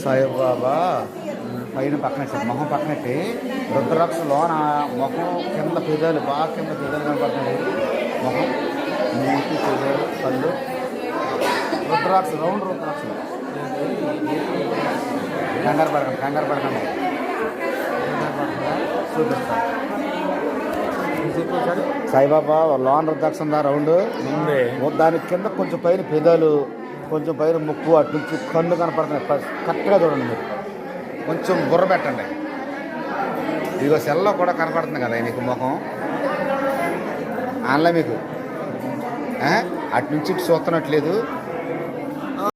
సాయిబాబా పైన పక్కనెట్టి మొహం పక్కనెట్టి రుద్రాక్ష లోన మొహం కింద పెదాలు బాగా కింద పెదాలు కనపడుతున్నాయి. మొహం మూతి పెదాలు కళ్ళు రుద్రాక్ష రౌండ్ రుద్రాక్ష. కంగారు పడకండి చూపిస్తాను. సాయిబాబా లోన్ రుద్రాక్ష ఉందా రౌండ్ దాని కింద కొంచెం పైన పెదాలు కొంచెం పైన ముక్కు అటు నుంచి కళ్ళు కనపడుతున్నాయి. కరెక్ట్గా చూడండి మీరు కొంచెం బుర్ర పెట్టండి. ఇదిగో సెల్లో కూడా కనపడుతుంది కదా మీకు ముఖం ఆన్లైన్ మీకు అటు నుంచి ఇటు చూస్తున్నట్లేదు.